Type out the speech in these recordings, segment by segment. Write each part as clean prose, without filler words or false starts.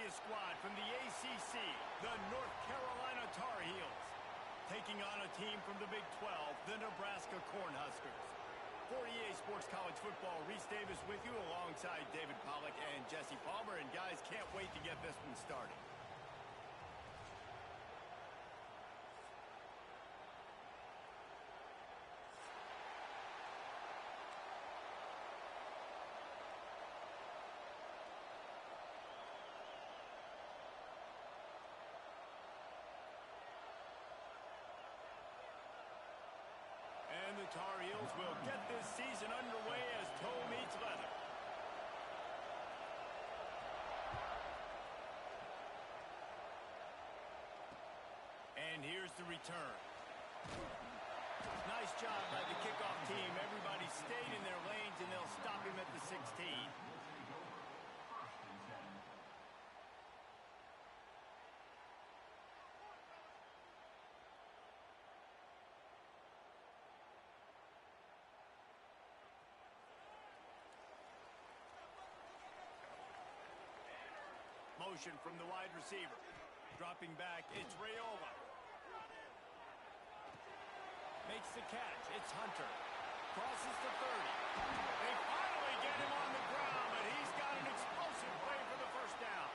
funkiest squad from the ACC, the North Carolina Tar Heels, taking on a team from the Big 12, the Nebraska Cornhuskers. For EA Sports College Football, Reese Davis with you alongside David Pollack and Jesse Palmer. And guys, can't wait to get this one started. And the Tar Heels will get this season underway as toe meets leather. And here's the return. Nice job by the kickoff team. Everybody stayed in their lanes, and they'll stop him at the 16. Motion from the wide receiver. Dropping back, it's Raiola. Makes the catch, it's Hunter. Crosses the 30. They finally get him on the ground, but he's got an explosive play for the first down.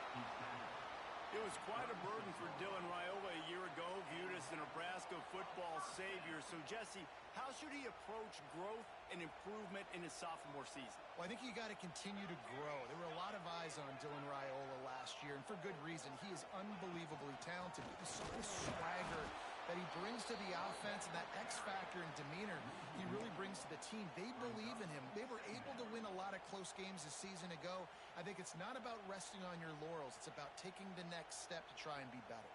It was quite a burden for Dylan Raiola a year ago, viewed as the Nebraska football savior. So, Jesse, how should he approach growth and improvement in his sophomore season? Well, I think you got to continue to grow. There were a lot of eyes on Dylan Raiola last year, and for good reason. He is unbelievably talented. The sort of swagger that he brings to the offense and that X factor and demeanor he really brings to the team. They believe in him. They were able to win a lot of close games a season ago. I think it's not about resting on your laurels. It's about taking the next step to try and be better.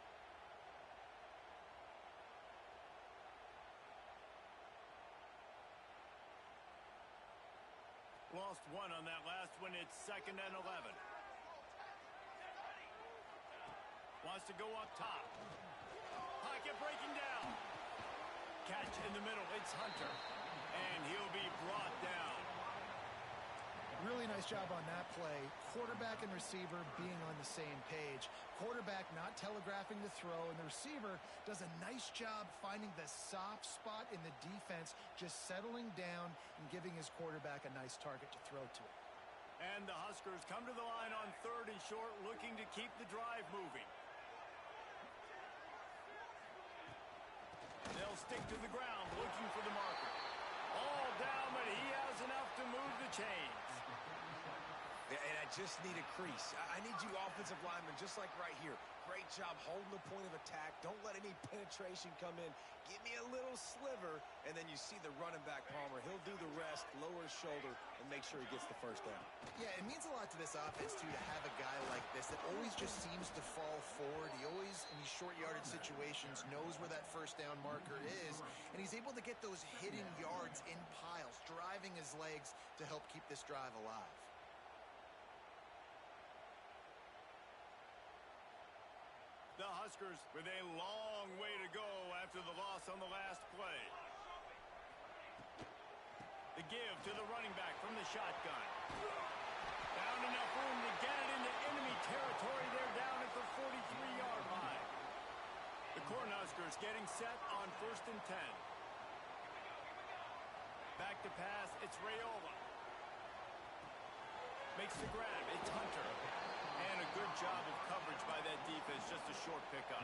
Lost one on that last one. It's 2nd and 11. Wants to go up top. Pocket breaking down. Catch in the middle. It's Hunter. And he'll be brought down. Really nice job on that play. Quarterback and receiver being on the same page. Quarterback not telegraphing the throw, and the receiver does a nice job finding the soft spot in the defense, just settling down and giving his quarterback a nice target to throw to. And the Huskers come to the line on 3rd and short, looking to keep the drive moving. They'll stick to the ground, looking for the marker. All down, but he has enough to move the chains. And I just need a crease. I need you offensive linemen, just like right here. Great job holding the point of attack. Don't let any penetration come in. Give me a little sliver, and then you see the running back, Palmer. He'll do the rest, lower his shoulder, and make sure he gets the first down. Yeah, it means a lot to this offense, too, to have a guy like this that always just seems to fall forward. He always, in these short yardage situations, knows where that first down marker is, and he's able to get those hidden yards in piles, driving his legs to help keep this drive alive. The Huskers with a long way to go after the loss on the last play. The give to the running back from the shotgun. Found enough room to get it into enemy territory. They're down at the 43-yard line. The Cornhuskers getting set on 1st and 10. Back to pass, it's Raiola. Makes the grab, it's Hunter. And a good job of coverage by that defense, just a short pickup.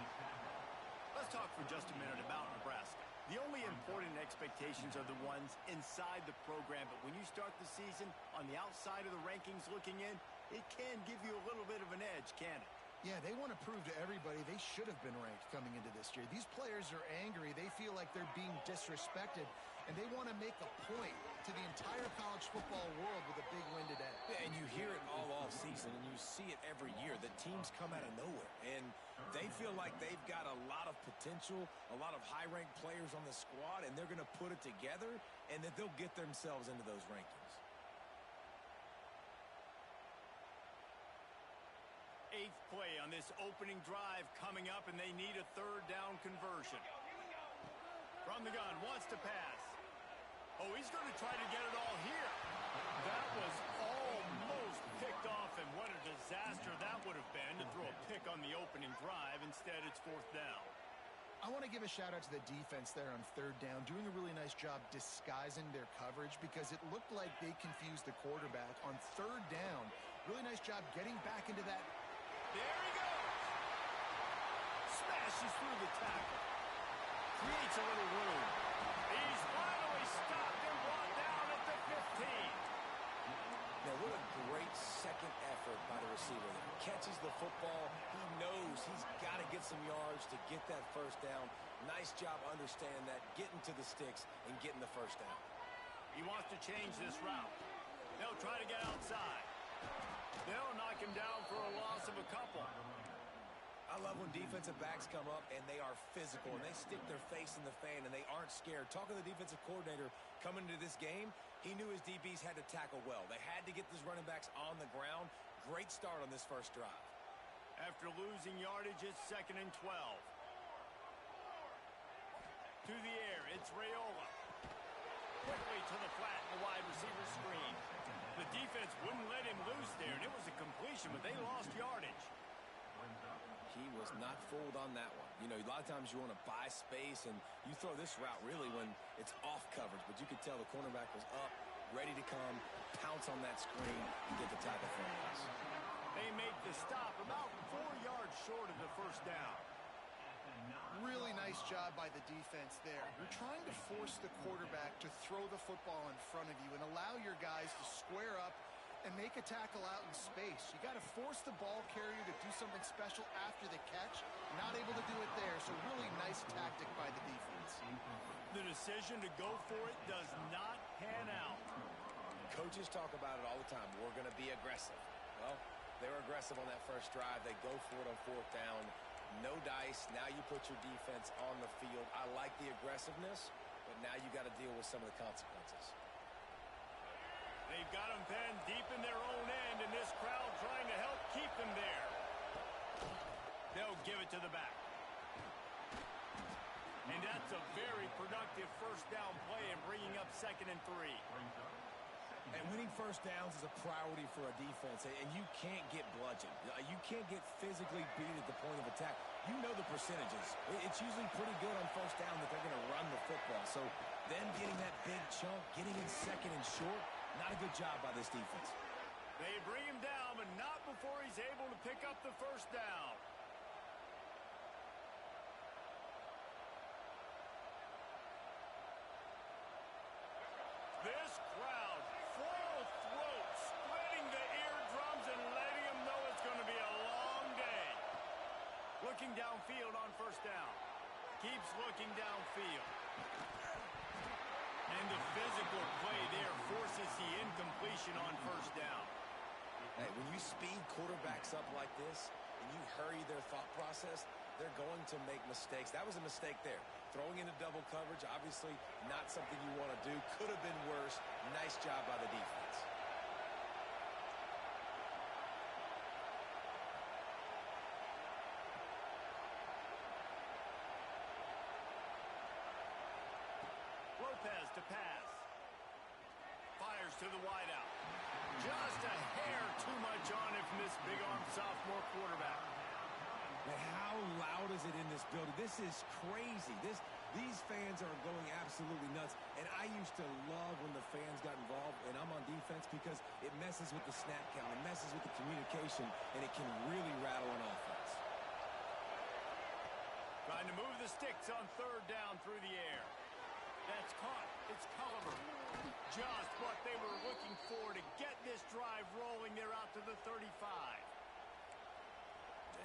Let's talk for just a minute about Nebraska. The only important expectations are the ones inside the program, but when you start the season on the outside of the rankings looking in, it can give you a little bit of an edge, can it? Yeah, they want to prove to everybody they should have been ranked coming into this year. These players are angry. They feel like they're being disrespected, and they want to make a point to the entire college football world with a big win today. Yeah, and you hear it all off season, and you see it every year. The teams come out of nowhere, and they feel like they've got a lot of potential, a lot of high-ranked players on the squad, and they're going to put it together, and that they'll get themselves into those rankings. 8th play on this opening drive coming up, and they need a 3rd down conversion. From the gun, wants to pass. Oh, he's going to try to get it all here. That was almost picked off, and what a disaster that would have been to throw drive. Instead, it's fourth down. I want to give a shout out to the defense there on third down, doing a really nice job disguising their coverage because it looked like they confused the quarterback on third down. Really nice job getting back into that. There he goes. Smashes through the tackle. Creates a little room. He's finally stopped and brought down at the 15. Now, what a great second effort by the receiver there. Catches the football. He knows he's got to get some yards to get that first down. Nice job understanding that, getting to the sticks and getting the first down. He wants to change this route. They'll try to get outside. They'll knock him down for a loss of a couple. I love when defensive backs come up and they are physical and they stick their face in the fan and they aren't scared. Talking to the defensive coordinator coming into this game, he knew his DBs had to tackle well. They had to get these running backs on the ground. Great start on this first drive. After losing yardage, it's 2nd and 12. To the air, it's Raiola. Quickly to the flat in the wide receiver screen. The defense wouldn't let him loose there, and it was a completion, but they lost yardage. He was not fooled on that one. You know, a lot of times you want to buy space, and you throw this route really when it's off coverage, but you could tell the cornerback was up, ready to come, pounce on that screen, and get the tackle for him. They make the stop about 4 yards short of the first down. Really nice job by the defense there. You're trying to force the quarterback to throw the football in front of you and allow your guys to square up and make a tackle out in space. You got to force the ball carrier to do something special after the catch. Not able to do it there, so really nice tactic by the defense. The decision to go for it does not pan out. Coaches talk about it all the time. We're going to be aggressive. Well, they were aggressive on that first drive. They go for it on fourth down. No dice. Now you put your defense on the field. I like the aggressiveness, but now you got to deal with some of the consequences. They've got them penned deep in their own end, and this crowd trying to help keep them there. They'll give it to the back. And that's a very productive first down play and bringing up 2nd and 3. And winning first downs is a priority for a defense, and you can't get bludgeoned. You can't get physically beat at the point of attack. You know the percentages. It's usually pretty good on first down that they're going to run the football. So then getting that big chunk, getting in 2nd and short, not a good job by this defense. They bring him down, but not before he's able to pick up the first down. This crowd, full throat, splitting the eardrums and letting them know it's going to be a long day. Looking downfield on first down. Keeps looking downfield. And the physical play there forces the incompletion on first down. Hey, when you speed quarterbacks up like this and you hurry their thought process, they're going to make mistakes. That was a mistake there. Throwing into double coverage, obviously not something you want to do. Could have been worse. Nice job by the defense. Lopez to pass. Fires to the wideout. Just a hair too much on it from this big-arm sophomore quarterback. But how loud is it in this building? This is crazy. These fans are going absolutely nuts. And I used to love when the fans got involved, and I'm on defense because it messes with the snap count. It messes with the communication, and it can really rattle an offense. Trying to move the sticks on third down through the air. That's caught. It's Culliver. Just what they were looking for to get this drive rolling. They're out to the 35.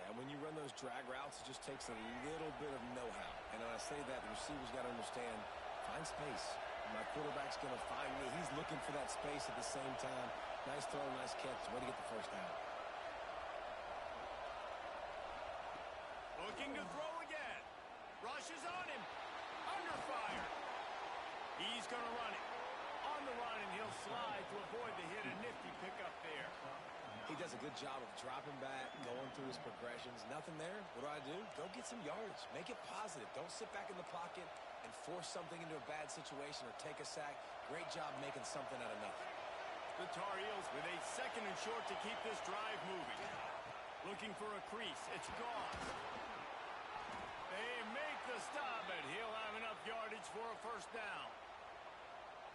And when you run those drag routes, it just takes a little bit of know-how. And when I say that, the receiver's got to understand, find space. My quarterback's going to find me. He's looking for that space at the same time. Nice throw, nice catch. Way to get the first down. Looking to throw again. Rushes on him. Under fire. He's going to run it. On the run, and he'll slide to avoid the hit. A nifty pickup there. He does a good job of dropping back, going through his progressions. Nothing there. What do? Go get some yardage. Make it positive. Don't sit back in the pocket and force something into a bad situation or take a sack. Great job making something out of nothing. The Tar Heels with a 2nd and short to keep this drive moving. Looking for a crease. It's gone. They make the stop, and he'll have enough yardage for a first down.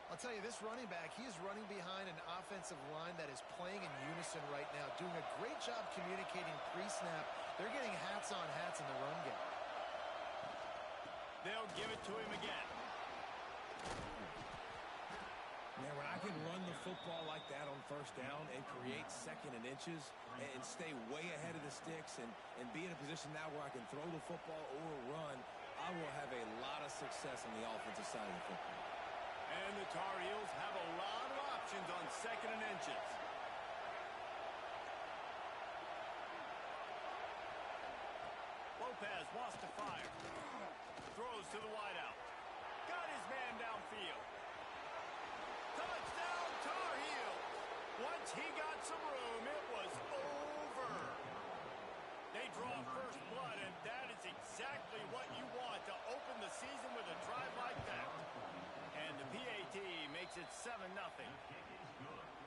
I'll tell you, this running back, he is running behind an offensive line that is playing in unison right now, doing a great job communicating pre-snap. They're getting hats on hats in the run game. They'll give it to him again. Man, when I can run the football like that on first down and create second and inches and stay way ahead of the sticks and be in a position now where I can throw the football or run, I will have a lot of success on the offensive side of the football. And the Tar Heels have a lot of options on second and inches. Lopez wants to fire. Throws to the wideout. Got his man downfield. Touchdown, Tar Heels. Once he got some room, it was over. They draw first blood, and that is exactly what you want to open the season with a drive like that. And the PAT makes it 7-0.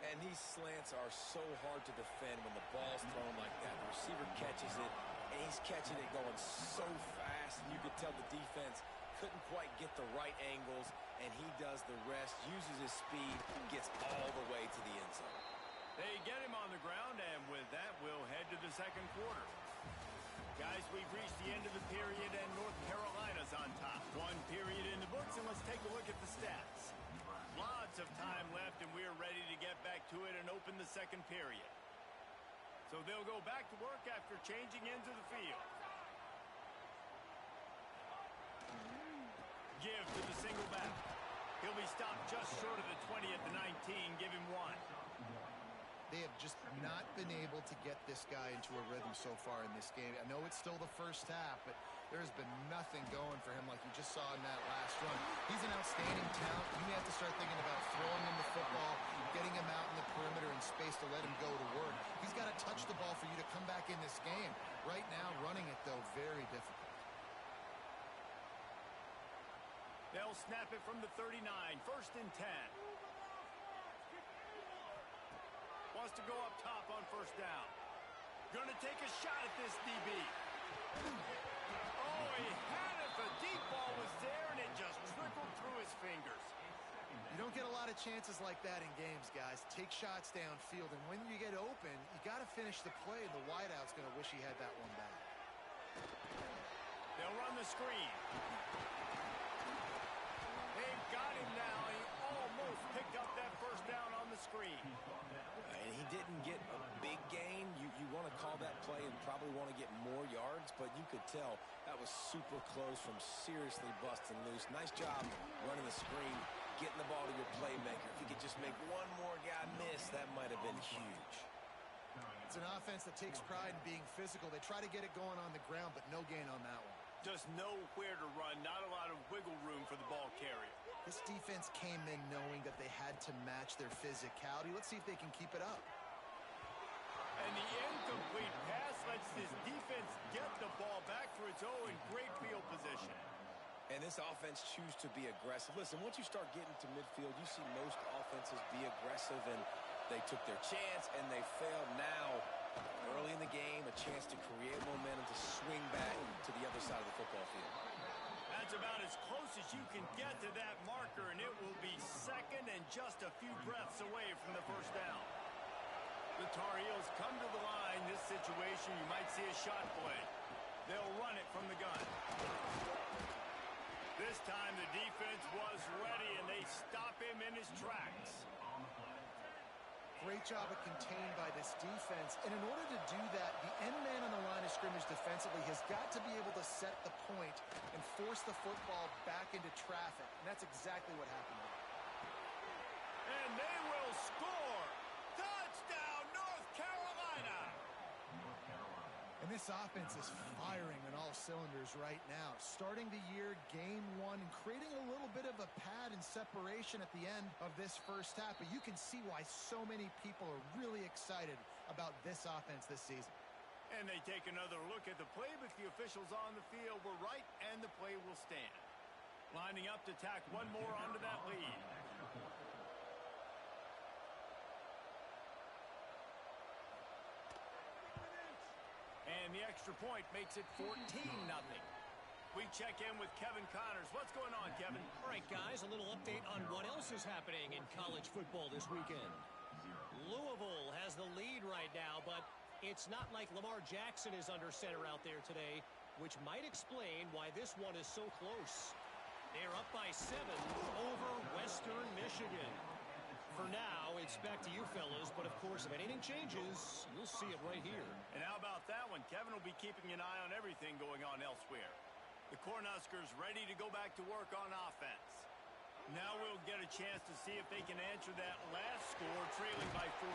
And these slants are so hard to defend when the ball's thrown like that. The receiver catches it, and he's catching it going so fast. You could tell the defense couldn't quite get the right angles, and he does the rest, uses his speed, gets all the way to the end zone. They get him on the ground, and with that, we'll head to the second quarter. Guys, we've reached the end of the period, and North Carolina's on top. One period in the books, and let's take a look at the stats. Lots of time left, and we're ready to get back to it and open the second period. So they'll go back to work after changing into the field. Give to the single back. He'll be stopped just short of the 20 at the 19. Give him one. They have just not been able to get this guy into a rhythm so far in this game. I know it's still the first half, but there has been nothing going for him like you just saw in that last run. He's an outstanding talent. You may have to start thinking about throwing him the football, getting him out in the perimeter in space to let him go to work. He's got to touch the ball for you to come back in this game. Right now, running it, though, very difficult. They'll snap it from the 39. First and 10. Wants to go up top on first down. Going to take a shot at this DB. Oh, he had it. The deep ball was there, and it just trickled through his fingers. You don't get a lot of chances like that in games, guys. Take shots downfield, and when you get open, you got to finish the play, and the wideout's going to wish he had that one back. They'll run the screen. They've got him now. He almost picked up that first down on the screen. And he didn't get a big gain. You want to call that play and probably want to get more yards, but you could tell that was super close from seriously busting loose. Nice job running the screen, getting the ball to your playmaker. If you could just make one more guy miss, that might have been huge. It's an offense that takes pride in being physical. They try to get it going on the ground, but no gain on that one. Just nowhere to run, not a lot of wiggle room for the ball carrier. This defense came in knowing that they had to match their physicality. Let's see if they can keep it up. And the incomplete pass lets this defense get the ball back for its own great field position. And this offense choose to be aggressive. Listen, once you start getting to midfield, you see most offenses be aggressive, and they took their chance, and they failed. Now, early in the game, a chance to create momentum to swing back to the other side of the football field. That's about as close as you can get to that marker, and it will be second and just a few breaths away from the first down. The Tar Heels come to the line. This situation, you might see a shot play. They'll run it from the gun. This time the defense was ready, and they stop him in his tracks. Great job of contained by this defense. And in order to do that, the end man on the line of scrimmage defensively has got to be able to set the point and force the football back into traffic. And that's exactly what happened there. And they will score. Touchdown, North Carolina. And this offense is firing on all cylinders right now. Starting the year, game one, and creating a little bit of a pad and separation at the end of this first half. But you can see why so many people are really excited about this offense this season. And they take another look at the play, but the officials on the field were right, and the play will stand. Lining up to tack one more onto that lead. And the extra point makes it 14-0. We check in with Kevin Connors. What's going on, Kevin? All right, guys, a little update on what else is happening in college football this weekend. Louisville has the lead right now, but it's not like Lamar Jackson is under center out there today, which might explain why this one is so close. They're up by 7 over Western Michigan. For now, it's back to you fellas, but of course, if anything changes, you'll see it right here. And how about that one? Kevin will be keeping an eye on everything going on elsewhere. The Cornhuskers ready to go back to work on offense. Now we'll get a chance to see if they can answer that last score, trailing by 14,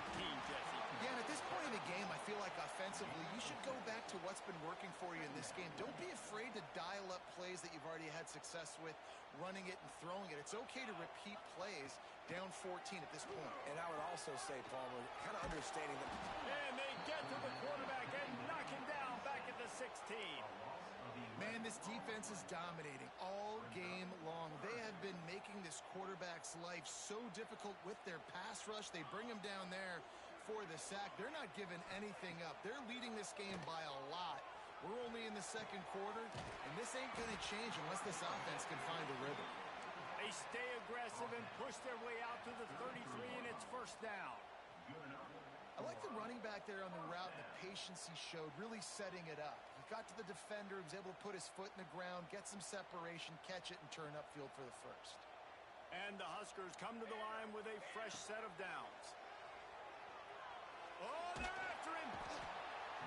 Jesse. Yeah, and at this point in the game, I feel like offensively, you should go back to what's been working for you in this game. Don't be afraid to dial up plays that you've already had success with, running it and throwing it. It's okay to repeat plays down 14 at this point. And I would also say, Palmer, kind of understanding that. And they get to the quarterback and knock him down back at the 16. Man, this defense is dominating all game long. They have been making this quarterback's life so difficult with their pass rush. They bring him down there for the sack. They're not giving anything up. They're leading this game by a lot. We're only in the second quarter, and this ain't going to change unless this offense can find a rhythm. They stay aggressive and push their way out to the 33, and it's first down. I like the running back there on the route and the patience he showed, really setting it up. He got to the defender, was able to put his foot in the ground, get some separation, catch it, and turn upfield for the first. And the Huskers come to the line with a fresh set of downs. Oh, they're after him!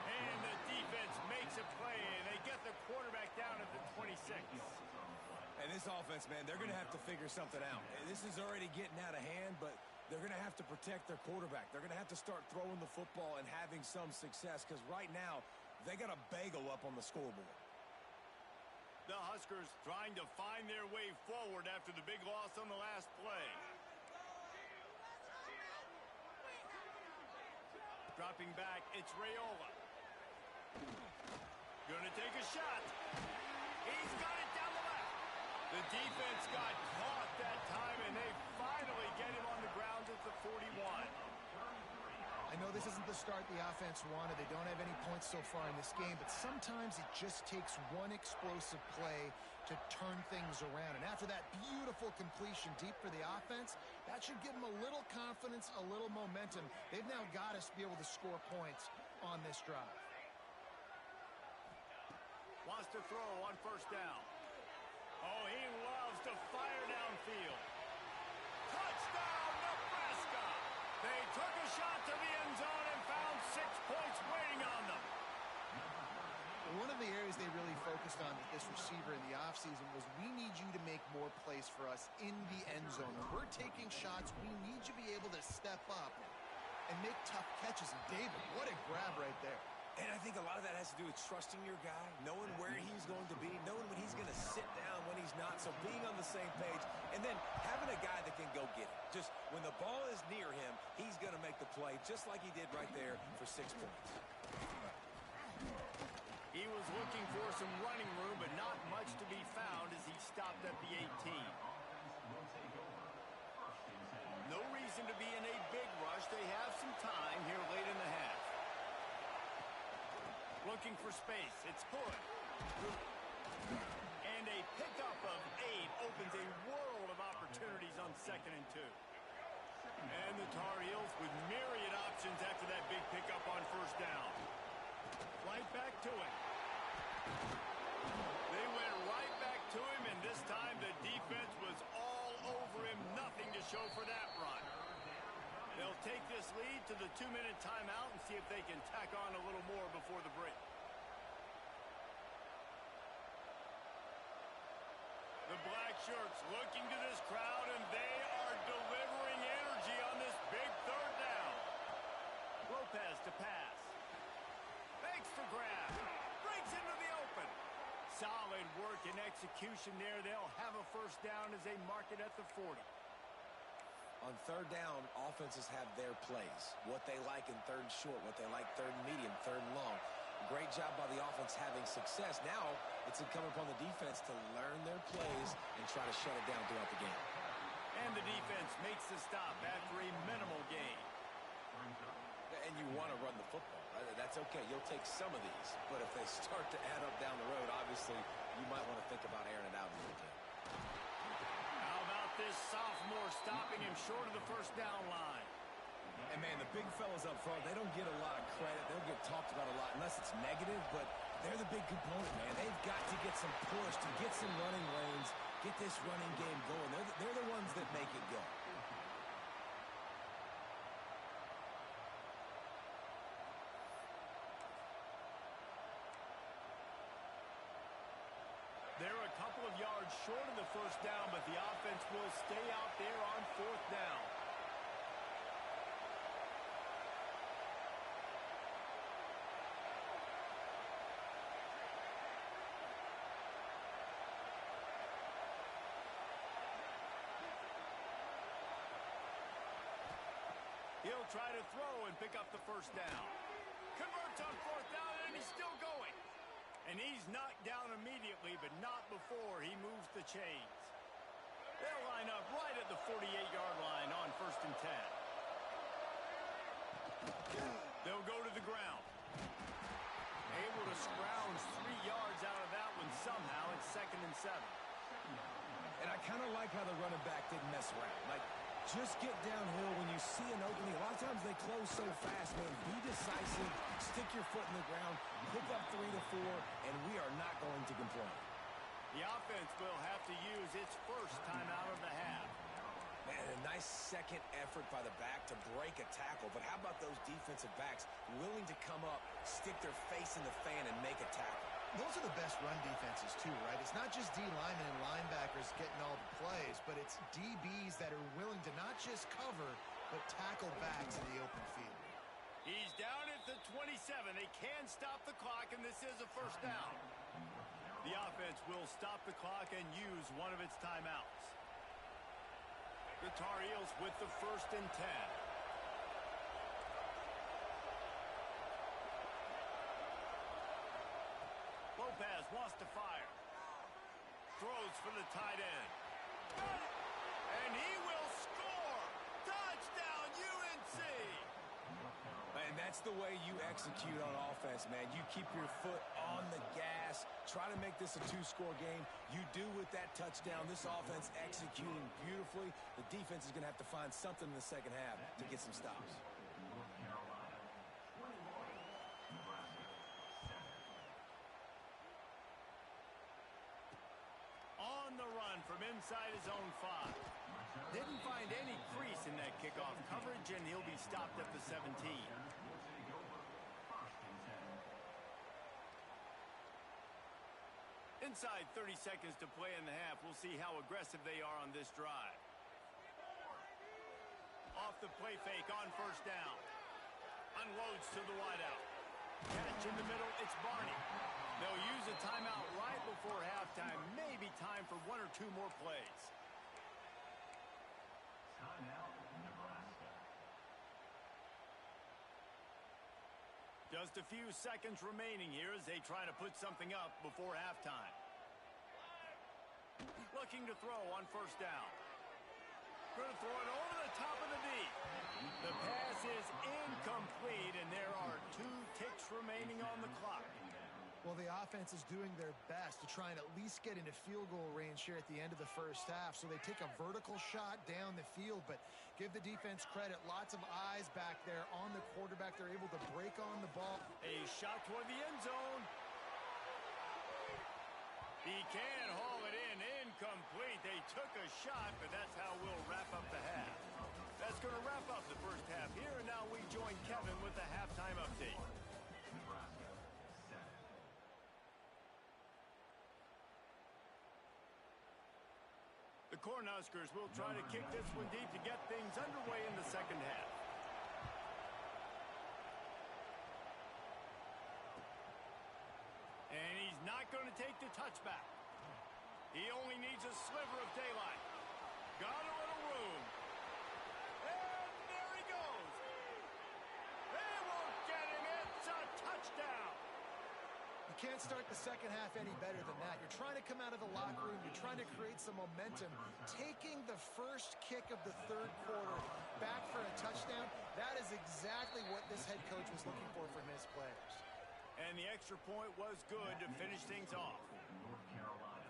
And the defense makes a play, and they get the quarterback down at the 26. And this offense, man, they're going to have to figure something out. This is already getting out of hand, but they're going to have to protect their quarterback. They're going to have to start throwing the football and having some success because right now they got a bagel up on the scoreboard. The Huskers trying to find their way forward after the big loss on the last play. Dropping back, it's Raiola. Gonna take a shot. He's got it down the left. The defense got caught that time, and they finally get him on the ground at the 41. I know this isn't the start the offense wanted. They don't have any points so far in this game, but sometimes it just takes one explosive play to turn things around. And after that beautiful completion deep for the offense, that should give them a little confidence, a little momentum. They've now got us to be able to score points on this drive. Wants to throw on first down. Oh, he loves to fire downfield. Touchdown, Nebraska! They took a shot to the end zone and found 6 points waiting on them. One of the areas they really focused on with this receiver in the offseason was we need you to make more plays for us in the end zone. When we're taking shots, we need you to be able to step up and make tough catches. And David, what a grab right there. And I think a lot of that has to do with trusting your guy, knowing where he's going to be, knowing when he's going to sit down, when he's not, so being on the same page, and then having a guy that can go get it. Just when the ball is near him, he's going to make the play, just like he did right there for 6 points. He was looking for some running room, but not much to be found as he stopped at the 18. No reason to be in a big rush. They have some time here late in the half. Looking for space. It's Hood. And a pickup of 8 opens a world of opportunities on 2nd and 2. And the Tar Heels with myriad options after that big pickup on first down. Right back to him. They went right back to him, and this time the defense was all over him. Nothing to show for that run. They'll take this lead to the 2-minute timeout and see if they can tack on a little more before the break. The black shirts looking to this crowd, and they are delivering energy on this big third down. Lopez to pass. Fakes the grab. Breaks into the open. Solid work and execution there. They'll have a first down as they mark it at the 40. On third down, offenses have their plays. What they like in third and short, what they like third and medium, third and long. Great job by the offense having success. Now it's incumbent upon the defense to learn their plays and try to shut it down throughout the game. And the defense makes the stop after a minimal gain. And you want to run the football. Right? That's okay, you'll take some of these, but if they start to add up down the road, obviously, you might want to think about airing it out a little bit. How about this sophomore stopping him short of the first down line? And, man, the big fellas up front, they don't get a lot of credit. They don't get talked about a lot unless it's negative, but they're the big component, man. They've got to get some push, to get some running lanes, get this running game going. They're the ones that make it go. They're a couple of yards short of the first down, but the offense will stay out there on fourth down. He'll try to throw and pick up the first down. Converts on fourth down, and he's still going. And he's knocked down immediately, but not before he moves the chains. They'll line up right at the 48-yard line on 1st and 10. They'll go to the ground. Able to scrounge 3 yards out of that one somehow. It's 2nd and 7. And I kind of like how the running back didn't mess around. Like, just get downhill when you see an opening. A lot of times they close so fast, man. Be decisive, stick your foot in the ground, pick up 3 to 4, and we are not going to complain. The offense will have to use its first time out of the half. Man, a nice second effort by the back to break a tackle, but how about those defensive backs willing to come up, stick their face in the fan, and make a tackle? Those are the best run defenses, too, right? It's not just D linemen and linebackers getting all the plays, but it's DBs that are willing to not just cover, but tackle backs in the open field. He's down at the 27. They can stop the clock, and this is a first down. The offense will stop the clock and use one of its timeouts. The Tar Heels with the 1st and 10. Lopez wants to fire. Throws for the tight end. And he will score! Touchdown, UNC! And that's the way you execute on offense, man. You keep your foot on the gas. Try to make this a 2-score game. You do with that touchdown. This offense executing beautifully. The defense is going to have to find something in the second half to get some stops. On the run from inside his own 5. Didn't find any crease in that kickoff coverage, and he'll be stopped at the 17. Inside 30 seconds to play in the half. We'll see how aggressive they are on this drive. Off the play fake on first down. Unloads to the wideout. Catch in the middle, it's Barney. They'll use a timeout right before halftime. Maybe time for 1 or 2 more plays. Just a few seconds remaining here as they try to put something up before halftime. Looking to throw on first down. Going to throw it over the top of the D. The pass is incomplete, and there are 2 ticks remaining on the clock. Well, the offense is doing their best to try and at least get into field goal range here at the end of the first half. So they take a vertical shot down the field, but give the defense credit. Lots of eyes back there on the quarterback. They're able to break on the ball. A shot toward the end zone. He can haul it in. Incomplete. They took a shot, but that's how we'll wrap up the half. That's going to wrap up the first half here, and now we join Kevin with the halftime update. The Cornhuskers will try to kick this one deep to get things underway in the second half. And he's not going to take the touchback. He only needs a sliver of daylight. Got a little room. And there he goes. They won't get him. It's a touchdown. You can't start the second half any better than that. You're trying to come out of the locker room. You're trying to create some momentum. Taking the first kick of the third quarter back for a touchdown, that is exactly what this head coach was looking for from his players. And the extra point was good to finish things off. North Carolina,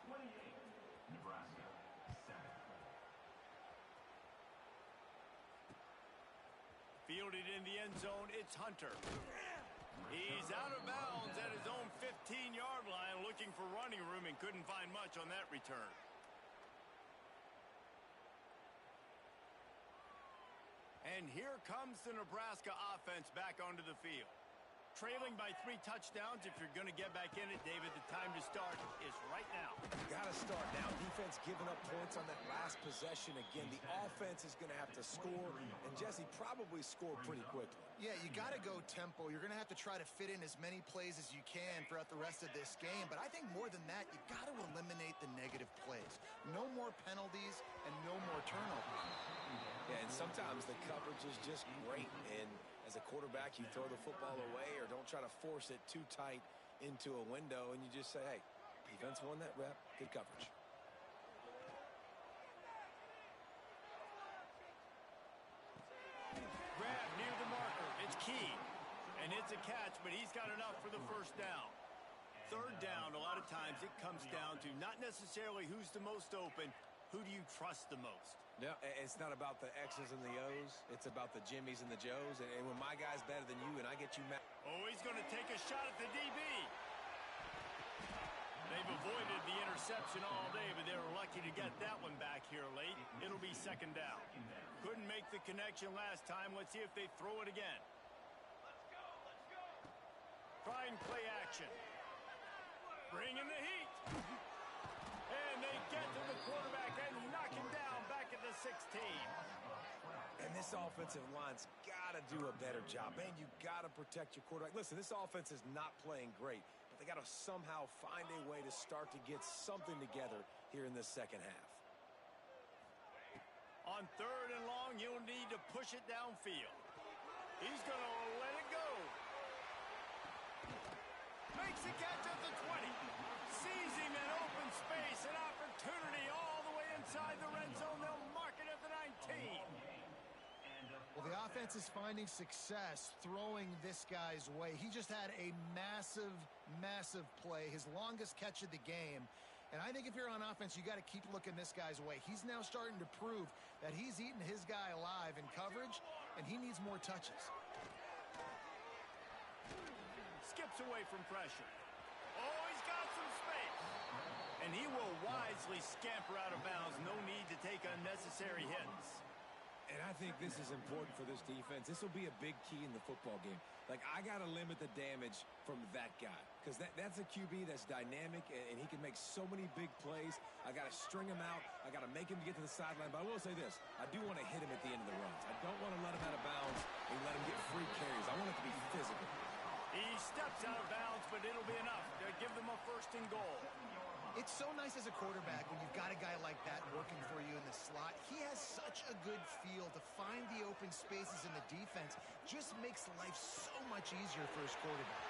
28, Nebraska, 7. Fielded in the end zone, it's Hunter. He's out of bounds at his own 15-yard line, looking for running room, and couldn't find much on that return. And here comes the Nebraska offense back onto the field. Trailing by 3 touchdowns. If you're going to get back in it, David, the time to start is right now. Got to start now. Defense giving up points on that last possession. Again, the offense is going to have to score, and Jesse probably score pretty quickly. Yeah, you got to go tempo. You're going to have to try to fit in as many plays as you can throughout the rest of this game. But I think more than that, you got to eliminate the negative plays. No more penalties and no more turnovers. Yeah, and sometimes the coverage is just great. And as a quarterback, you throw the football away or don't try to force it too tight into a window, and you just say, hey, defense won that rep, good coverage. Grab near the marker. It's key. And it's a catch, but he's got enough for the first down. Third down, a lot of times it comes down to not necessarily who's the most open, who do you trust the most? Yeah, it's not about the X's and the O's. It's about the Jimmies and the Joes. And when my guy's better than you and I get you mad. Oh, he's going to take a shot at the DB. They've avoided the interception all day, but they were lucky to get that one back here late. It'll be second down. Couldn't make the connection last time. Let's see if they throw it again. Try and play action. Bring in the heat. And they get to the quarterback and knock him down back at the 16. And this offensive line's got to do a better job. Man, you got to protect your quarterback. Listen, this offense is not playing great, but they got to somehow find a way to start to get something together here in this second half. On third and long, you'll need to push it downfield. He's going to let it go. Makes the catch at the 20. Seizing an open space, an opportunity all the way inside the red zone. They'll mark it at the 19. Well, the offense is finding success throwing this guy's way. He just had a massive, massive play, his longest catch of the game. And I think if you're on offense, you got to keep looking this guy's way. He's now starting to prove that he's eating his guy alive in coverage, and he needs more touches. Skips away from pressure. Oh, he's got some space. And he will wisely scamper out of bounds. No need to take unnecessary hits. And I think this is important for this defense. This will be a big key in the football game. Like, I got to limit the damage from that guy. Because that's a QB that's dynamic, and he can make so many big plays. I got to string him out. I got to make him get to the sideline. But I will say this. I do want to hit him at the end of the runs. I don't want to let him out of bounds and let him get free carries. I want it to be physical. He steps out of bounds, but it'll be enough to give them a first and goal. It's so nice as a quarterback when you've got a guy like that working for you in the slot. He has such a good feel to find the open spaces in the defense. Just makes life so much easier for his quarterback.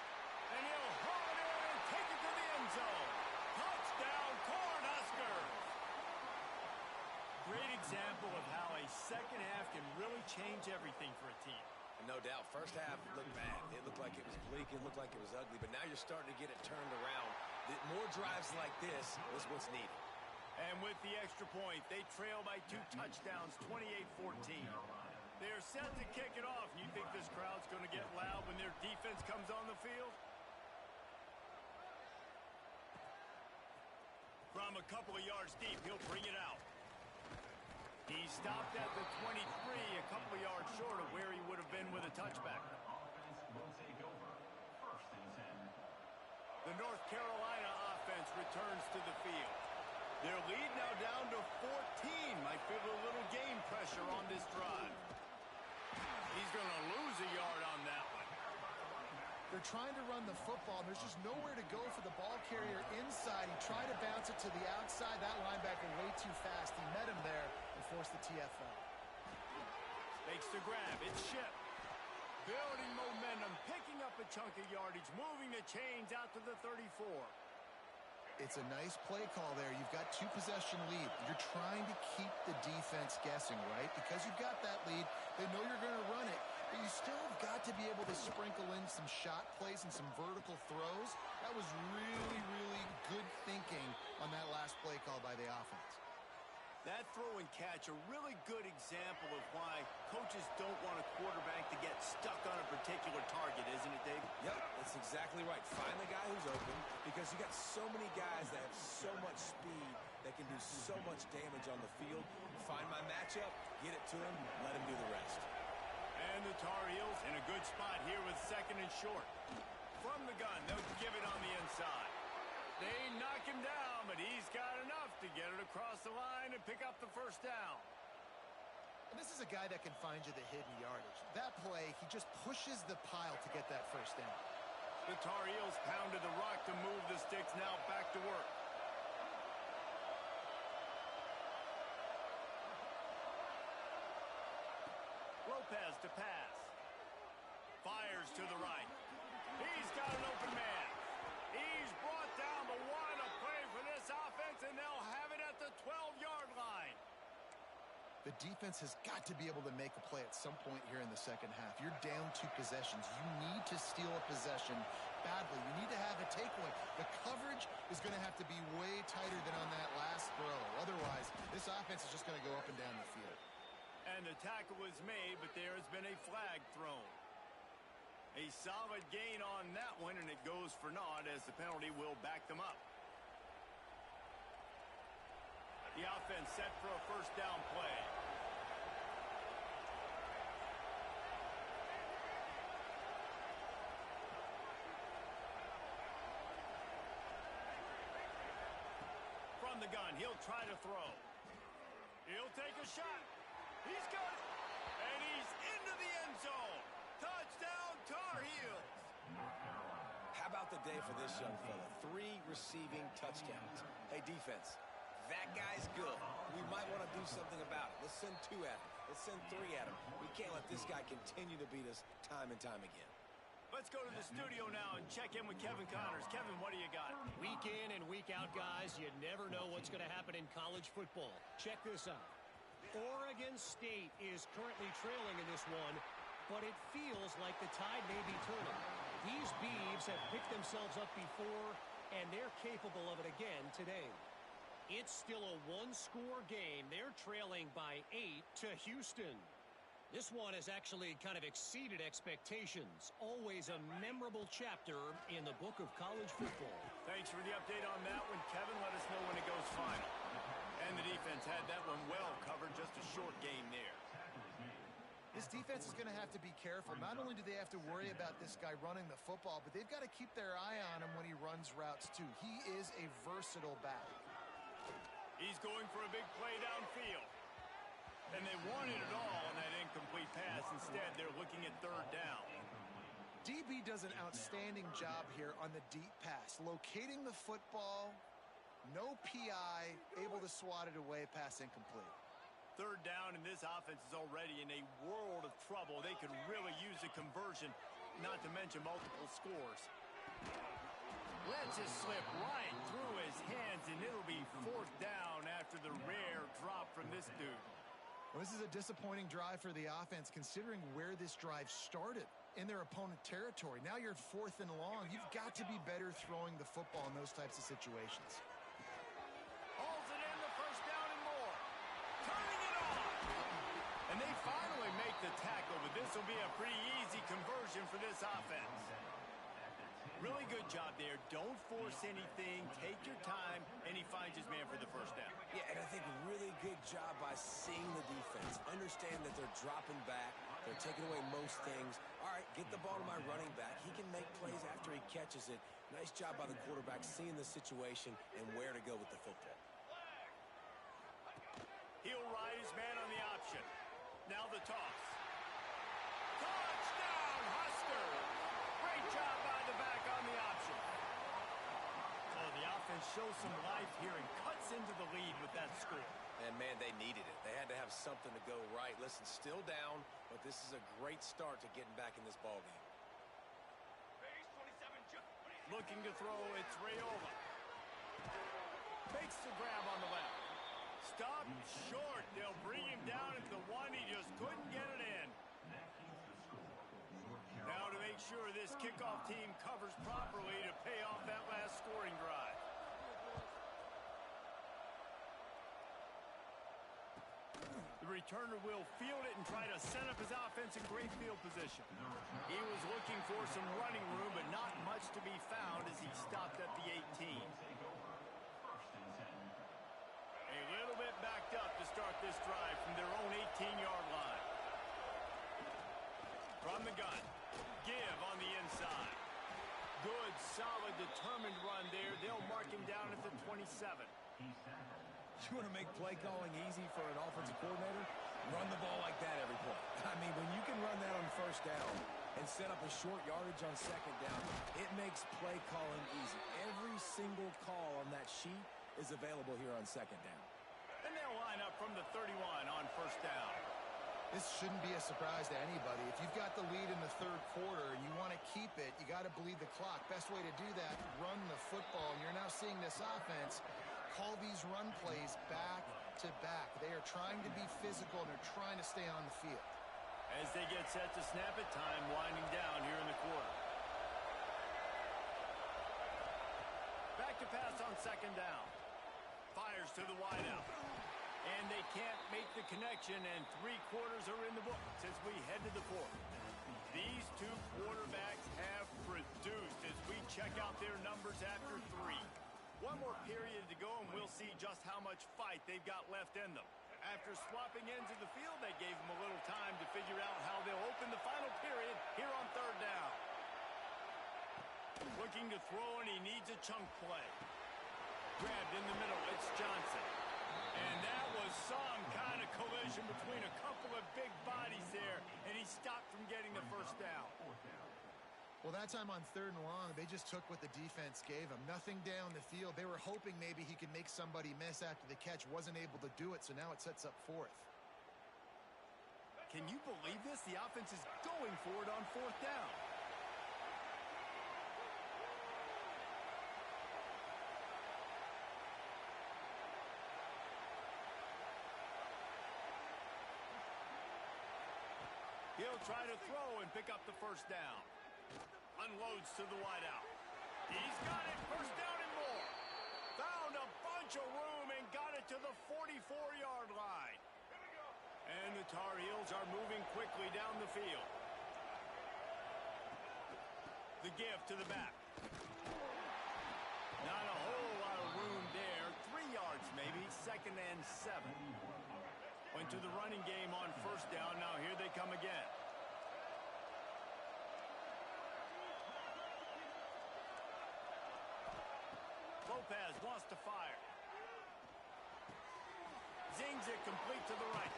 And he'll haul it in and take it to the end zone. Touchdown, Cornhuskers! Great example of how a second half can really change everything for a team. No doubt. First half looked bad. It looked like it was bleak. It looked like it was ugly. But now you're starting to get it turned around. More drives like this is what's needed. And with the extra point, they trail by 2 touchdowns, 28-14. They're set to kick it off. You think this crowd's going to get loud when their defense comes on the field? From a couple of yards deep, he'll bring it out. He stopped at the 23, a couple of yards short of where he would have been with a touchback. The North Carolina offense returns to the field. Their lead now down to 14. Might feel a little game pressure on this drive. He's going to lose a yard on that one. They're trying to run the football, and there's just nowhere to go for the ball carrier inside. He tried to bounce it to the outside. That linebacker way too fast. He met him there and forced the TFL. Makes the grab. It's Ship. Building momentum, picking up a chunk of yardage, moving the chains out to the 34. It's a nice play call there. You've got 2-possession lead. You're trying to keep the defense guessing, right? Because you've got that lead, they know you're going to run it. but you still have got to be able to sprinkle in some shot plays and some vertical throws. That was really, really good thinking on that last play call by the offense. That throw and catch, a really good example of why coaches don't want a quarterback to get stuck on a particular target, isn't it, Dave? Yep, that's exactly right. Find the guy who's open, because you got so many guys that have so much speed that can do so much damage on the field. Find my matchup, get it to him, let him do the rest. And the Tar Heels in a good spot here with second and short. From the gun, they'll give it on the inside. They knock him down, but he's got enough to get it across the line and pick up the first down. And this is a guy that can find you the hidden yardage. That play, he just pushes the pile to get that first down. The Tar Heels pounded the rock to move the sticks, now back to work. Lopez to pass. Fires to the right. He's got an open man. He's brought down the one. A play for this offense, and they'll have it at the 12-yard line. The defense has got to be able to make a play at some point here in the second half. You're down 2 possessions. You need to steal a possession badly. You need to have a takeaway. The coverage is going to have to be way tighter than on that last throw. Otherwise, this offense is just going to go up and down the field. And the tackle was made, but there has been a flag thrown. A solid gain on that one, and it goes for naught as the penalty will back them up. The offense set for a first down play. From the gun, he'll try to throw. He'll take a shot. He's got it. And he's into the end zone. Touchdown, Tar Heels. How about the day for this young fella? 3 receiving touchdowns. Hey, defense, that guy's good. We might want to do something about it. Let's send 2 at him. Let's send 3 at him. We can't let this guy continue to beat us time and time again. Let's go to the studio now and check in with Kevin Connors. Kevin, what do you got? Week in and week out, guys, you never know what's going to happen in college football. Check this out. Oregon State is currently trailing in this one, but it feels like the tide may be turning. These Beavs have picked themselves up before, and they're capable of it again today. It's still a 1-score game. They're trailing by 8 to Houston. This one has actually kind of exceeded expectations. Always a memorable chapter in the book of college football. Thanks for the update on that one, Kevin. Let us know when it goes final. And the defense had that one well covered. Just a short game there. This defense is going to have to be careful. Not only do they have to worry about this guy running the football, but they've got to keep their eye on him when he runs routes too. He is a versatile back. He's going for a big play downfield. And they wanted it all on that incomplete pass. Instead, they're looking at third down. DB does an outstanding job here on the deep pass. Locating the football, no PI, able to swat it away, pass incomplete. Third down, and this offense is already in a world of trouble. They could really use a conversion, not to mention multiple scores. Lets it slip right through his hands, and it'll be fourth down after the rare drop from this dude. Well, this is a disappointing drive for the offense, considering where this drive started in their opponent territory. Now you're 4th and long. You've got to be better throwing the football in those types of situations. Hauls it in, the first down and more. Turning it on. And they finally make the tackle, but this will be a pretty easy conversion for this offense. Really good job there. Don't force anything. Take your time, and he finds his man for the first down. Yeah, and I think really good job by seeing the defense. Understand that they're dropping back. They're taking away most things. All right, get the ball to my running back. He can make plays after he catches it. Nice job by the quarterback seeing the situation and where to go with the football. He'll ride his man on the option. Now the toss. Touchdown, Huskers! Great job by the back on the option. So the offense shows some life here and cuts into the lead with that score. And, man, they needed it. They had to have something to go right. Listen, still down, but this is a great start to getting back in this ballgame. Looking to throw, it's Raiola. Makes the grab on the left. Stopped short. They'll bring him down at the 1. He just couldn't get it in. Now to make sure this kickoff team covers properly to pay off that last scoring drive. The returner will field it and try to set up his offense in great field position. He was looking for some running room, but not much to be found as he stopped at the 18. A little bit backed up to start this drive from their own 18-yard line. From the gun, give on the inside. Good, solid, determined run there. They'll mark him down at the 27. You want to make play calling easy for an offensive coordinator? Run the ball like that every play. I mean, when you can run that on first down and set up a short yardage on second down, it makes play calling easy. Every single call on that sheet is available here on second down. And they'll line up from the 31 on first down. This shouldn't be a surprise to anybody. If you've got the lead in the third quarter and you want to keep it, you got to bleed the clock. Best way to do that, run the football. And you're now seeing this offense call these run plays back to back. They are trying to be physical and they're trying to stay on the field. As they get set to snap it, time winding down here in the quarter. Back to pass on second down. Fires to the wideout. And they can't make the connection, and 3 quarters are in the books as we head to the fourth. These two quarterbacks have produced as we check out their numbers after 3. One more period to go, and we'll see just how much fight they've got left in them. After swapping ends of the field, that gave them a little time to figure out how they'll open the final period here on third down. Looking to throw, and he needs a chunk play. Grabbed in the middle, it's Johnson. And that was some kind of collision between a couple of big bodies there, and he stopped from getting the first down. Well, that time on third and long, they just took what the defense gave them. Nothing down the field. They were hoping maybe he could make somebody miss after the catch. Wasn't able to do it, so now it sets up fourth. Can you believe this? The offense is going for it on fourth down. He'll try to throw and pick up the first down. Unloads to the wideout. He's got it. First down and more. Found a bunch of room and got it to the 44-yard line. And the Tar Heels are moving quickly down the field. The give to the back. Not a whole lot of room there. 3 yards maybe. Second and 7. Went to the running game on first down. Now here they come again. Lopez wants to fire. Zings it complete to the right.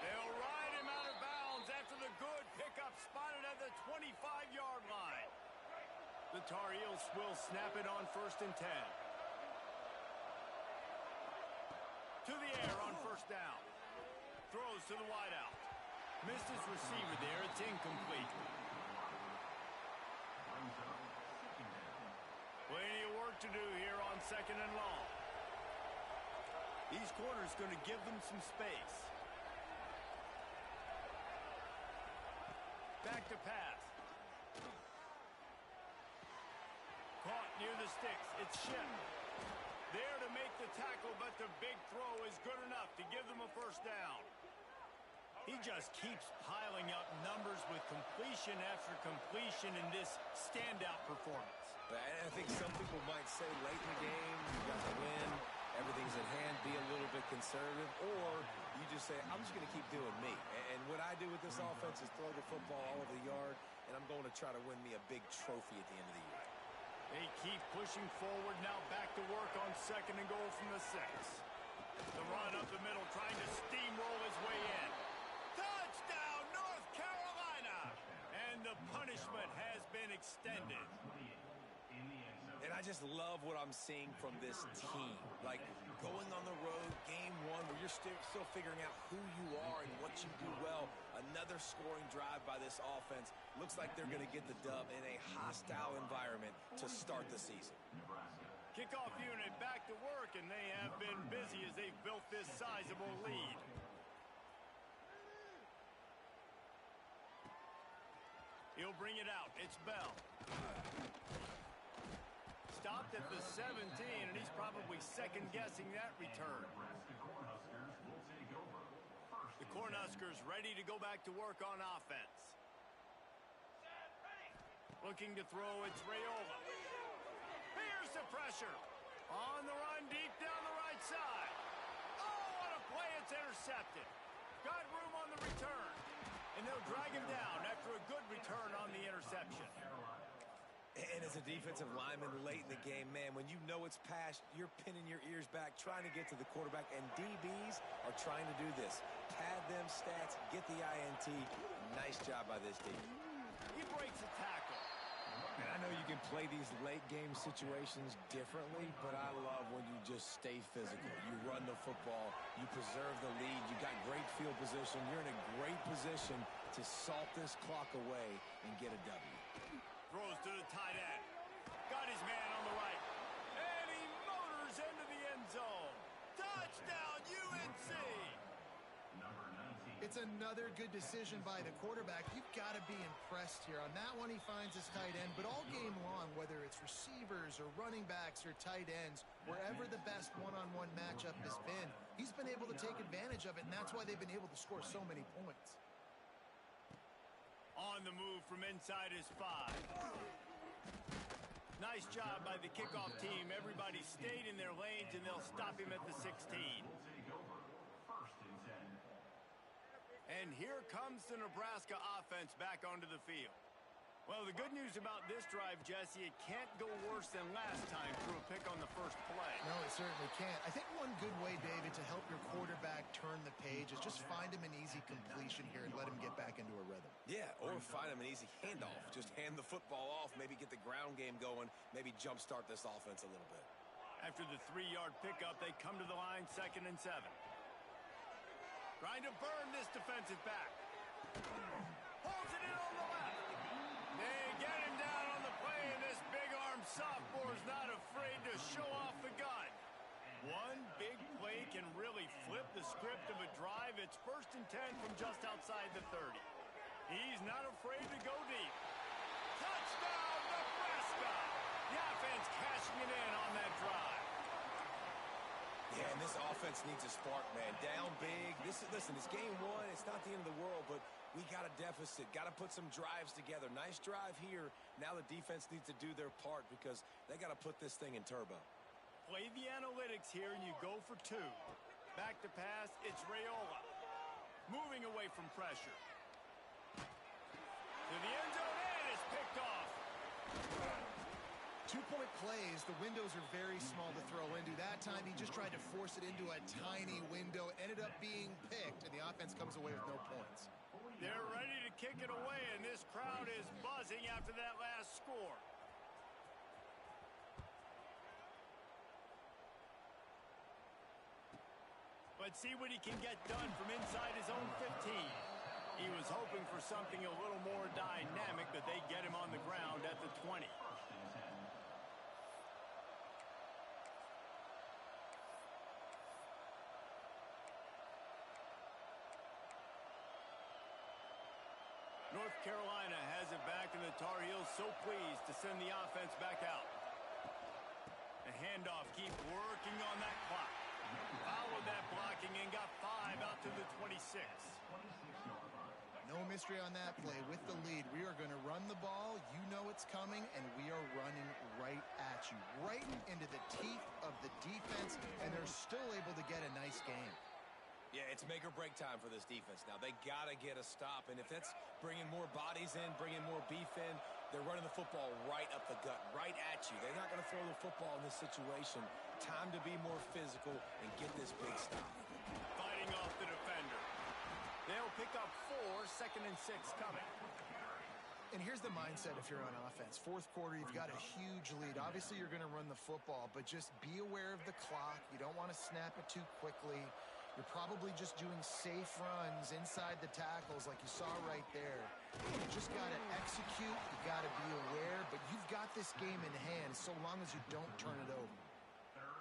They'll ride him out of bounds after the good pickup spotted at the 25-yard line. The Tar Heels will snap it on first and 10. To the air on first down. Throws to the wideout. Missed his receiver there. It's incomplete. Plenty of work to do here on second and long. These corners going to give them some space. Back to pass. Caught near the sticks. It's Shin. There to make the tackle, but the big throw is good enough to give them a first down. He just keeps piling up numbers with completion after completion in this standout performance. And I think some people might say late in the game, you got the win, everything's at hand, be a little bit conservative, or you just say, I'm just going to keep doing me. And what I do with this offense is throw the football all over the yard, and I'm going to try to win me a big trophy at the end of the year. They keep pushing forward, now back to work on second and goal from the 6. The run up the middle, trying to steamroll his way in. Touchdown, North Carolina! And the punishment has been extended. And I just love what I'm seeing from this team. Like, going on the road, game 1, where you're still figuring out who you are and what you do well. Another scoring drive by this offense. Looks like they're going to get the dub in a hostile environment to start the season. Kickoff unit back to work, and they have been busy as they've built this sizable lead. He'll bring it out. It's Bell. Stopped at the 17, and he's probably second-guessing that return. The Cornhuskers ready to go back to work on offense. Looking to throw, it's Raiola. Here's the pressure. On the run, deep down the right side. Oh, what a play. It's intercepted. Got room on the return. And they'll drag him down after a good return on the interception. And as a defensive lineman late in the game, man, when you know it's past, you're pinning your ears back, trying to get to the quarterback, and DBs are trying to do this. Pad them stats, get the INT. Nice job by this team. He breaks a tackle. And I know you can play these late-game situations differently, but I love when you just stay physical. You run the football, you preserve the lead, you got great field position. You're in a great position to salt this clock away and get a W. Throws to the tight end. Got his man on the right. And he motors into the end zone. Touchdown, UNC! It's another good decision by the quarterback. You've got to be impressed here. On that one, he finds his tight end. But all game long, whether it's receivers or running backs or tight ends, wherever the best one-on-one matchup has been, he's been able to take advantage of it, and that's why they've been able to score so many points. On the move from inside his 5. Nice job by the kickoff team. Everybody stayed in their lanes, and they'll stop him at the 16. And here comes the Nebraska offense back onto the field. Well, the good news about this drive, Jesse, it can't go worse than last time through a pick on the first play. No, it certainly can't. I think one good way, David, to help your quarterback turn the page is just find him an easy completion here and let him get back into a rhythm. Yeah, or find him an easy handoff. Just hand the football off, maybe get the ground game going, maybe jumpstart this offense a little bit. After the 3-yard pickup, they come to the line 2nd and 7. Trying to burn this defensive back. Holds it in on the left. They get him down on the play, and this big-armed sophomore's not afraid to show off the gun. One big play can really flip the script of a drive. It's 1st and 10 from just outside the 30. He's not afraid to go deep. Touchdown, Nebraska! The offense cashing it in on that drive. Yeah, and this offense needs a spark, man. Down big. Listen, it's game 1. It's not the end of the world, but we got a deficit. Got to put some drives together. Nice drive here. Now the defense needs to do their part because they got to put this thing in turbo. Play the analytics here, and you go for 2. Back to pass, it's Raiola. Moving away from pressure. To the end zone, and it's picked off. 2-point plays, the windows are very small to throw into. That time, he just tried to force it into a tiny window. Ended up being picked, and the offense comes away with no points. They're ready to kick it away, and this crowd is buzzing after that last score. Let's see what he can get done from inside his own 15. He was hoping for something a little more dynamic, but they get him on the ground at the 20. North Carolina has it back, and the Tar Heels so pleased to send the offense back out. The handoff keep working on that clock. Followed that blocking and got 5 out to the 26. No mystery on that play. With the lead, we are going to run the ball. You know it's coming, and we are running right at you. Right into the teeth of the defense, and they're still able to get a nice game. Yeah, it's make or break time for this defense now. They got to get a stop, and if that's bringing more bodies in, bringing more beef in, they're running the football right up the gut, right at you. They're not going to throw the football in this situation. Time to be more physical and get this big stop. Fighting off the defender. They'll pick up 4, 2nd and 6 coming. And here's the mindset if you're on offense. 4th quarter, you've got a huge lead. Obviously, you're going to run the football, but just be aware of the clock. You don't want to snap it too quickly. You're probably just doing safe runs inside the tackles like you saw right there. You just got to execute. You got to be aware, but you've got this game in hand so long as you don't turn it over.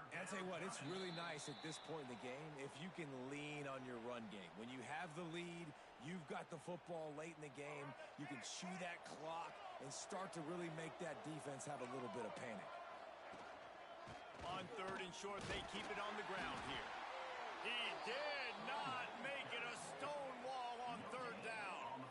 And I'll tell you what, it's really nice at this point in the game if you can lean on your run game. When you have the lead, You've got the football late in the game. You can chew that clock and start to really make that defense have a little bit of panic. On 3rd and short, they keep it on the ground here. He did not make it a stone wall on 3rd down.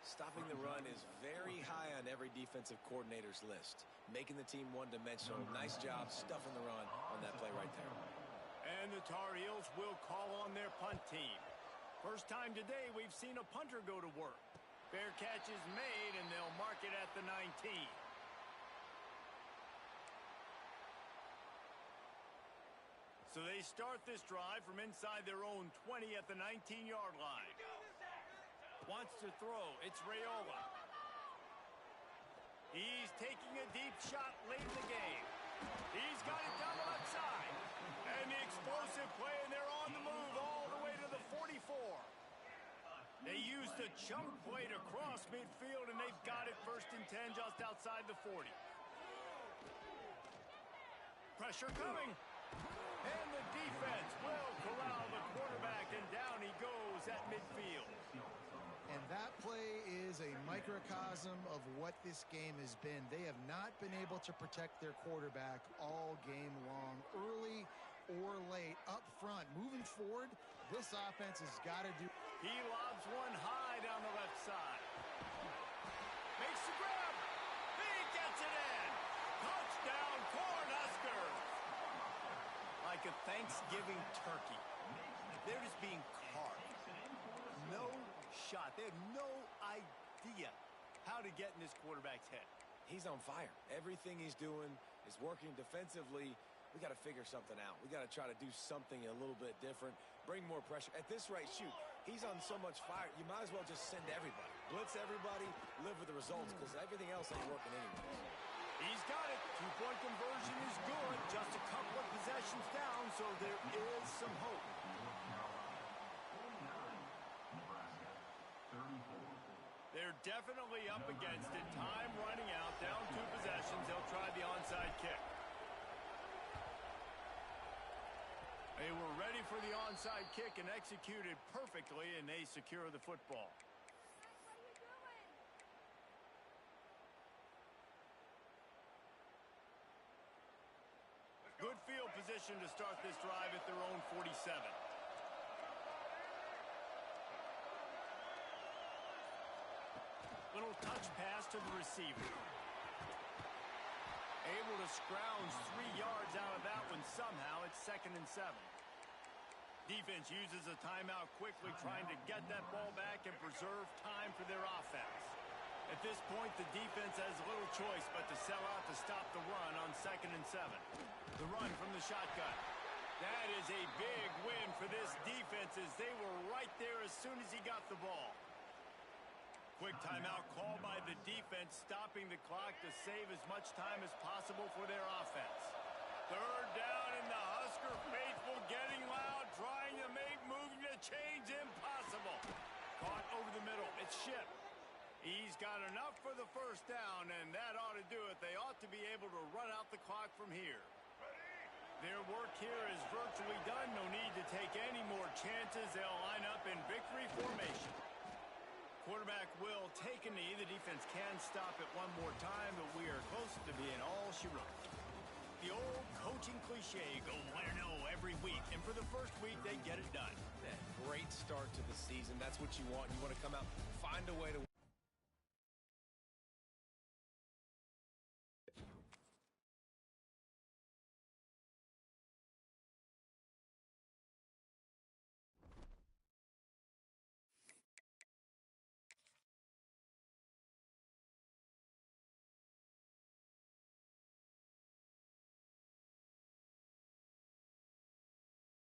Stopping the run is very high on every defensive coordinator's list. Making the team one-dimensional. Nice job stuffing the run on that play right there. And the Tar Heels will call on their punt team. First time today we've seen a punter go to work. Fair catch is made, and they'll mark it at the 19. So they start this drive from inside their own 20 at the 19-yard line. Wants to throw. It's Raiola. He's taking a deep shot late in the game. He's got it down the left side. And the explosive play, and they're on the move all the way to the 44. They used a chunk play to cross midfield, and they've got it 1st and 10 just outside the 40. Pressure coming. And the defense will corral the quarterback, and down he goes at midfield. And that play is a microcosm of what this game has been. They have not been able to protect their quarterback all game long, early or late, up front. Moving forward, this offense has got to do. He lobs one high down the left side. Makes the grab. He gets it in. Touchdown, Cornhuskers. Like a Thanksgiving turkey. They're just being carved. No shot. They have no idea how to get in this quarterback's head. He's on fire. Everything he's doing is working defensively. We got to figure something out. We got to try to do something a little bit different. Bring more pressure. At this rate, shoot, he's on so much fire, you might as well just send everybody. Blitz everybody, live with the results, because everything else ain't working anyway. He's got it. 2-point conversion is good. Just a couple of possessions down, so there is some hope. They're definitely up against it. Time running out. Down 2 possessions. They'll try the onside kick. They were ready for the onside kick and executed perfectly, and they secure the football. Good field position to start this drive at their own 47. Little touch pass to the receiver. Able to scrounge 3 yards out of that one somehow. It's 2nd and 7. Defense uses a timeout quickly, trying to get that ball back and preserve time for their offense. At this point, the defense has little choice but to sell out to stop the run on 2nd and 7. The run from the shotgun. That is a big win for this defense, as they were right there as soon as he got the ball. Quick timeout called by the defense, stopping the clock to save as much time as possible for their offense. 3rd down, and the Husker faithful getting loud, trying to make moving the chains impossible. Caught over the middle. It's Ship. He's got enough for the 1st down, and that ought to do it. They ought to be able to run out the clock from here. Their work here is virtually done. No need to take any more chances. They'll line up in victory formation. Quarterback will take a knee. The defense can stop it one more time, but we are close to being all she wrote. The old coaching cliche, go win or no every week. And for the first week, they get it done. Yeah, great start to the season. That's what you want. You want to come out, find a way to